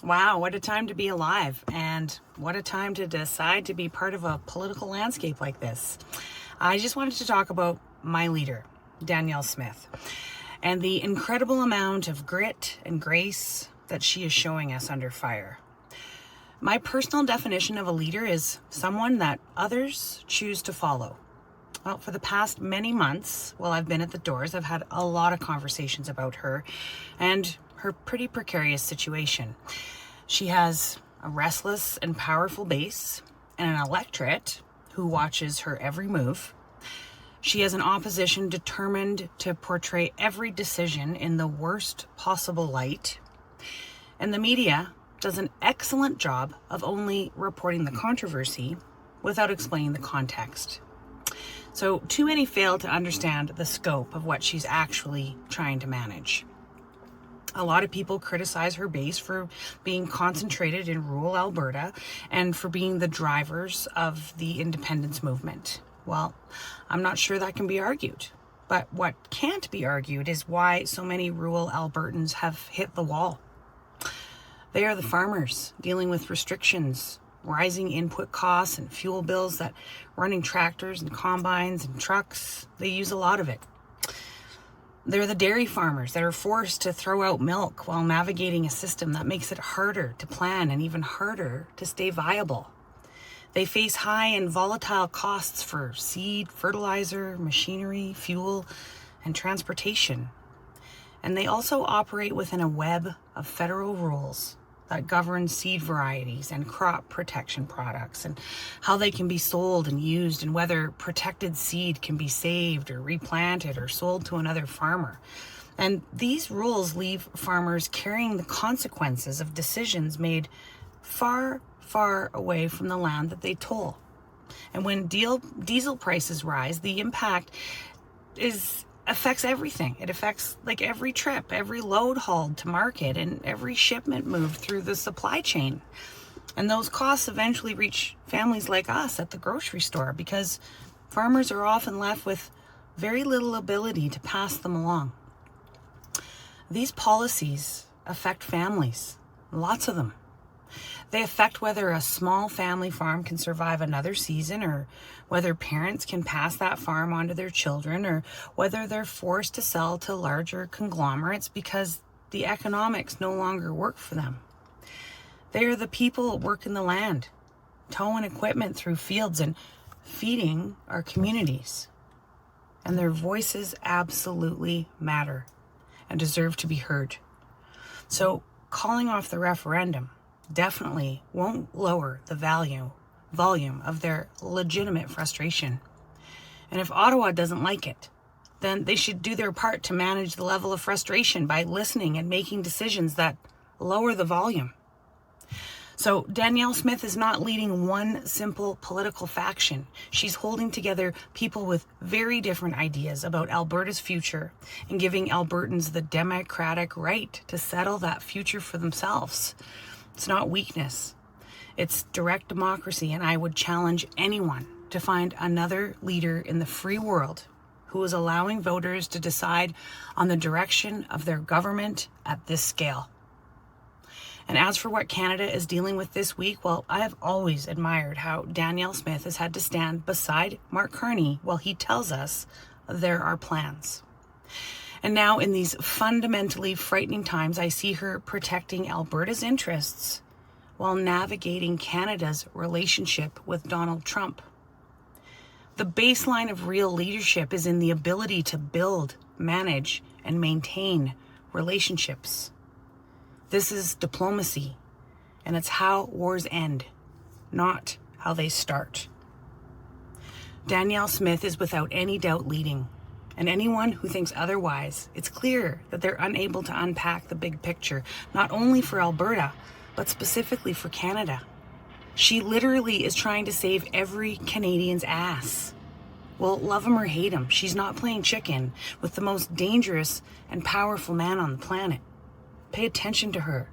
Wow, what a time to be alive, and what a time to decide to be part of a political landscape like this. I just wanted to talk about my leader, Danielle Smith, and the incredible amount of grit and grace that she is showing us under fire. My personal definition of a leader is someone that others choose to follow. Well, for the past many months, while I've been at the doors, I've had a lot of conversations about her and her pretty precarious situation. She has a restless and powerful base and an electorate who watches her every move. She has an opposition determined to portray every decision in the worst possible light. And the media does an excellent job of only reporting the controversy without explaining the context. So too many fail to understand the scope of what she's actually trying to manage. A lot of people criticize her base for being concentrated in rural Alberta and for being the drivers of the independence movement. Well, I'm not sure that can be argued. But what can't be argued is why so many rural Albertans have hit the wall. They are the farmers dealing with restrictions, rising input costs and fuel bills that running tractors and combines and trucks, they use a lot of it. They're the dairy farmers that are forced to throw out milk while navigating a system that makes it harder to plan and even harder to stay viable. They face high and volatile costs for seed, fertilizer, machinery, fuel, and transportation. And they also operate within a web of federal rules that govern seed varieties and crop protection products and how they can be sold and used and whether protected seed can be saved or replanted or sold to another farmer. And these rules leave farmers carrying the consequences of decisions made far, far away from the land that they toll. And when diesel prices rise, the impact affects everything. It affects like every trip, every load hauled to market, and every shipment moved through the supply chain. And those costs eventually reach families like us at the grocery store because farmers are often left with very little ability to pass them along. These policies affect families, lots of them. They affect whether a small family farm can survive another season, or whether parents can pass that farm on to their children, or whether they're forced to sell to larger conglomerates because the economics no longer work for them. They are the people working the land, towing equipment through fields and feeding our communities. And their voices absolutely matter and deserve to be heard. So calling off the referendum definitely won't lower the volume of their legitimate frustration. And if Ottawa doesn't like it, then they should do their part to manage the level of frustration by listening and making decisions that lower the volume. So Danielle Smith is not leading one simple political faction. She's holding together people with very different ideas about Alberta's future and giving Albertans the democratic right to settle that future for themselves. It's not weakness. It's direct democracy, and I would challenge anyone to find another leader in the free world who is allowing voters to decide on the direction of their government at this scale. And as for what Canada is dealing with this week, well, I have always admired how Danielle Smith has had to stand beside Mark Carney while he tells us there are plans. And now in these fundamentally frightening times, I see her protecting Alberta's interests while navigating Canada's relationship with Donald Trump. The baseline of real leadership is in the ability to build, manage, and maintain relationships. This is diplomacy, and it's how wars end, not how they start. Danielle Smith is without any doubt leading. And anyone who thinks otherwise, it's clear that they're unable to unpack the big picture, not only for Alberta, but specifically for Canada. She literally is trying to save every Canadian's ass. Well, love him or hate him, she's not playing chicken with the most dangerous and powerful man on the planet. Pay attention to her,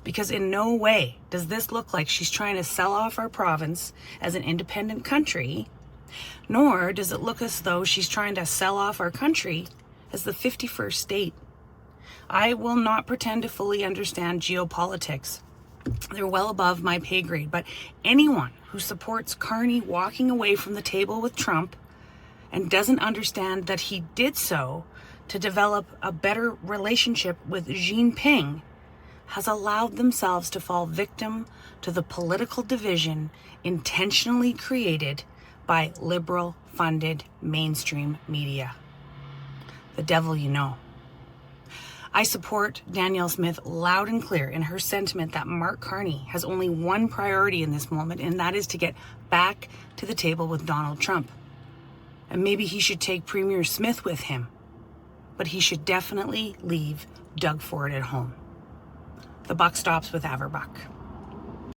because in no way does this look like she's trying to sell off our province as an independent country, nor does it look as though she's trying to sell off our country as the 51st state. I will not pretend to fully understand geopolitics, They're well above my pay grade. But anyone who supports Carney walking away from the table with Trump and doesn't understand that he did so to develop a better relationship with Xi Jinping has allowed themselves to fall victim to the political division intentionally created by liberal-funded mainstream media. The devil you know. I support Danielle Smith loud and clear in her sentiment that Mark Carney has only one priority in this moment, and that is to get back to the table with Donald Trump. And maybe he should take Premier Smith with him, but he should definitely leave Doug Ford at home. The buck stops with Averbukh.